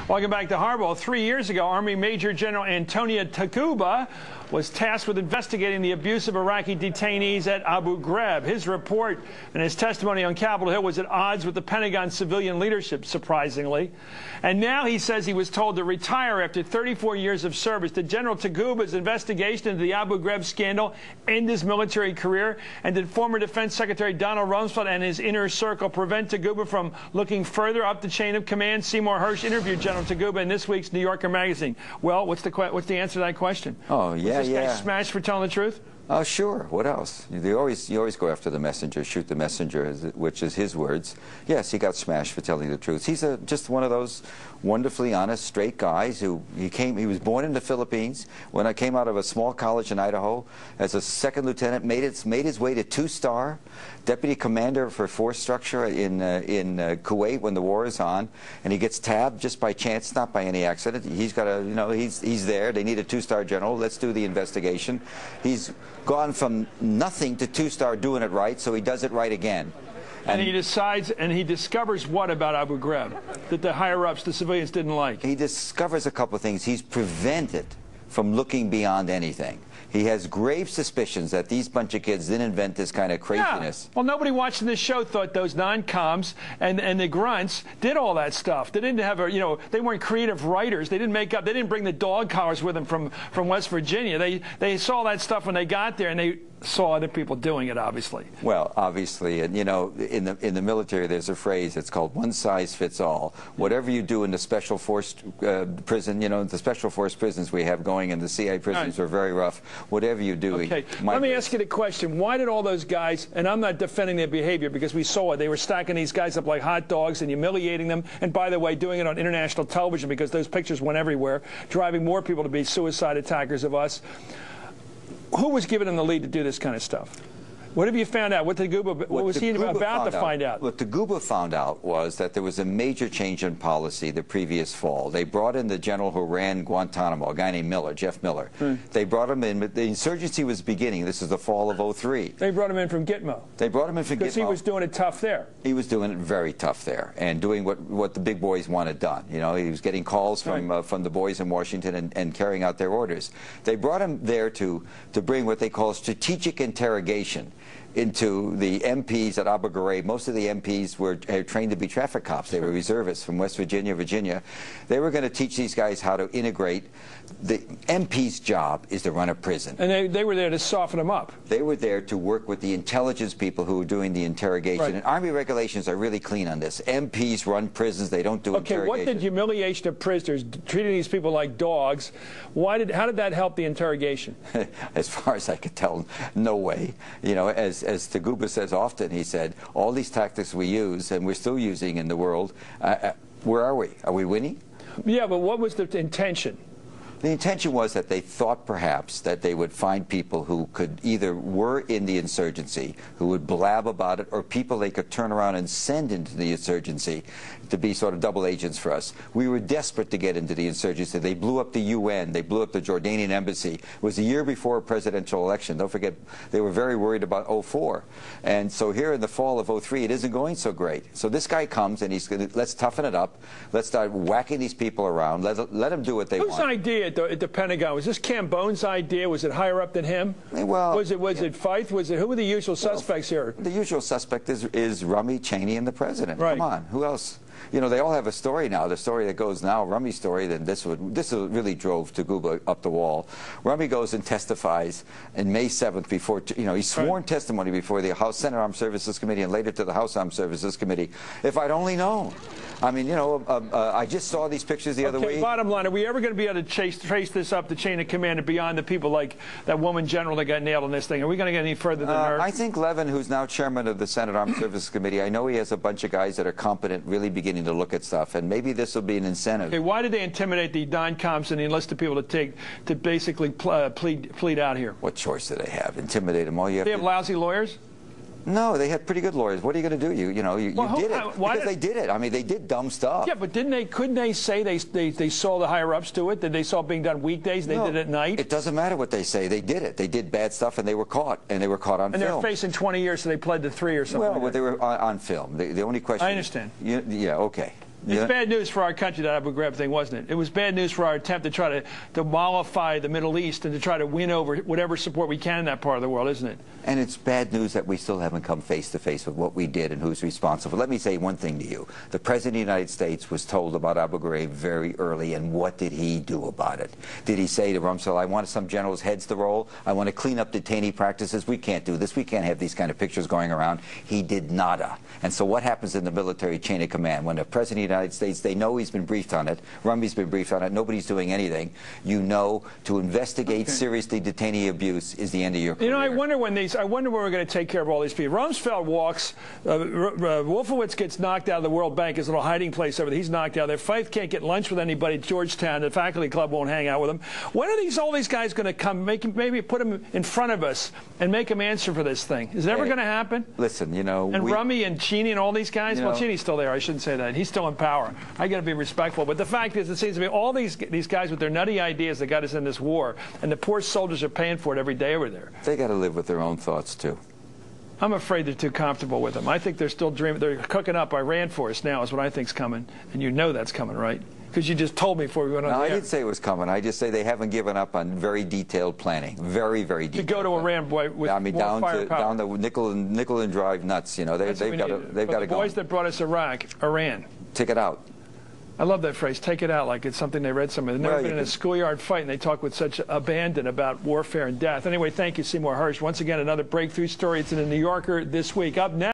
Welcome back to Hardball. 3 years ago, Army Major General Antonio Takuba was tasked with investigating the abuse of Iraqi detainees at Abu Ghraib. His report and his testimony on Capitol Hill was at odds with the Pentagon civilian leadership, surprisingly. And now he says he was told to retire after 34 years of service. Did General Takuba's investigation into the Abu Ghraib scandal end his military career? And did former Defense Secretary Donald Rumsfeld and his inner circle prevent Takuba from looking further up the chain of command? Seymour Hersh interviewed General Takuba in this week's New Yorker magazine. Well, what's the answer to that question? Oh, yeah, was this guy smashed for telling the truth? Oh, sure. What else? You always go after the messenger, shoot the messenger, which is his words. Yes, he got smashed for telling the truth. He's just one of those wonderfully honest, straight guys who he was born in the Philippines. When I came out of a small college in Idaho as a second lieutenant, made his way to 2-star, deputy commander for force structure in Kuwait when the war is on, and he gets tabbed just by chance, not by any accident. He's got a, he's there. They need a 2-star general. Let's do the investigation. He's gone from nothing to 2-star doing it right, so he does it right again. And he decides, and he discovers what about Abu Ghraib that the higher-ups, the civilians, didn't like? He discovers a couple of things. He's prevented from looking beyond anything. He has grave suspicions that these bunch of kids didn't invent this kind of craziness. Yeah. Well, nobody watching this show thought those non-coms and the grunts did all that stuff. They didn't have a, they weren't creative writers. They didn't make up. They didn't bring the dog collars with them from West Virginia. They saw that stuff when they got there, and they saw other people doing it, obviously. Well, obviously, and in the military, there's a phrase. It's called one size fits all. Whatever you do in the special force prison, the special force prisons we have going, and the CIA prisons are very rough. Whatever you do. Okay. Let me ask you the question: why did all those guys? And I'm not defending their behavior because we saw it. They were stacking these guys up like hot dogs and humiliating them. And by the way, doing it on international television because those pictures went everywhere, driving more people to be suicide attackers of us. Who was giving him the lead to do this kind of stuff? What have you found out? What was he about to find out? What Takuba found out was that there was a major change in policy the previous fall. They brought in the general who ran Guantanamo, a guy named Miller, Jeff Miller. They brought him in, but the insurgency was beginning. This is the fall of '03. They brought him in from Gitmo. They brought him in from Gitmo. Because he was doing it tough there. He was doing it very tough there and doing what the big boys wanted done. He was getting calls from the boys in Washington and carrying out their orders. They brought him there to bring what they call strategic interrogation into the MPs at Abu Ghraib. Most of the MPs were trained to be traffic cops. They were reservists from West Virginia, Virginia. They were going to teach these guys how to integrate. The MP's job is to run a prison. And they were there to soften them up. They were there to work with the intelligence people who were doing the interrogation. Right. And Army regulations are really clean on this. MPs run prisons. They don't do interrogation. Okay, what did humiliation of prisoners, treating these people like dogs, how did that help the interrogation? As far as I could tell, no way. As Takuba says often, he said, all these tactics we use, and we're still using in the world, where are we? Are we winning? Yeah, but what was the intention? The intention was that they thought perhaps that they would find people who could either were in the insurgency, who would blab about it, or people they could turn around and send into the insurgency to be sort of double agents for us. We were desperate to get into the insurgency. They blew up the UN. They blew up the Jordanian embassy. It was a year before a presidential election. Don't forget, they were very worried about '04. And so here in the fall of '03, it isn't going so great. So this guy comes and he's going to, let's toughen it up. Let's start whacking these people around. Let them do what they want. Whose idea at the Pentagon? Was this Cambone's idea? Was it higher up than him? Well, was it Feith? Who were the usual suspects here? The usual suspect is Rummy, Cheney, and the president. Right. Come on, who else? They all have a story now. The story that goes now, Rummy's story, then this really drove Takuba up the wall. Rummy goes and testifies on May 7th before, he's sworn testimony before the House Senate Armed Services Committee and later to the House Armed Services Committee. If I'd only known. I mean, I just saw these pictures the other week. Bottom line, are we ever going to be able to trace this up the chain of command and beyond the people like that woman general that got nailed in this thing? Are we going to get any further than her? I think Levin, who's now chairman of the Senate Armed Services Committee, I know he has a bunch of guys that are competent, really beginning to look at stuff, and maybe this will be an incentive. Okay, why did they intimidate the non-coms and the enlisted people to basically plead out here? What choice do they have? Intimidate them all? They have lousy lawyers? No, they had pretty good lawyers. What are you going to do? You did it because they did it. I mean, they did dumb stuff. Yeah, but couldn't they say they saw the higher-ups do it, that they saw it being done weekdays, they did it at night? It doesn't matter what they say. They did it. They did bad stuff, and they were caught, on film. And they're facing 20 years, so they pled to 3 or something. Well, they were on film. The only question... I understand. Yeah, okay. It's bad news for our country, that Abu Ghraib thing, wasn't it? It was bad news for our attempt to try to mollify the Middle East and to try to win over whatever support we can in that part of the world, isn't it? And it's bad news that we still haven't come face to face with what we did and who's responsible. Let me say one thing to you. The President of the United States was told about Abu Ghraib very early, and what did he do about it? Did he say to Rumsfeld, I want some generals' heads to roll, I want to clean up detainee practices, we can't do this, we can't have these kind of pictures going around? He did nada. And so what happens in the military chain of command? When the President of the United States, they know he's been briefed on it, Rumby's been briefed on it, nobody's doing anything, you know to investigate seriously detainee abuse is the end of your career. You know, I wonder when we're going to take care of all these people. Rumsfeld walks, Wolfowitz gets knocked out of the World Bank, his little hiding place over there. He's knocked out there. Fife can't get lunch with anybody at Georgetown. The faculty club won't hang out with him. When are all these guys going to come, maybe put them in front of us and make them answer for this thing? Is it ever going to happen? Listen, you know. And Rummy and Cheney and all these guys? Well, Cheney's still there. I shouldn't say that. He's still in power. I got to be respectful. But the fact is, it seems to me all these guys with their nutty ideas that got us in this war, and the poor soldiers are paying for it every day over there. They got to live with their own thoughts, too. I'm afraid they're too comfortable with them. I think they're still dreaming. They're cooking up Iran for us now is what I think's coming. And you know that's coming, right? Because you just told me before we went on the air. No, I didn't say it was coming. I just say they haven't given up on very detailed planning. Very, very detailed. To go to Iran, boy, with more firepower. Down to nickel and drive nuts. You know, they've got to go. The boys that brought us Iran. Take it out. I love that phrase, take it out, like it's something they read somewhere. They've never been in a schoolyard fight, and they talk with such abandon about warfare and death. Anyway, thank you, Seymour Hersh. Once again, another breakthrough story. It's in the New Yorker this week. Up next.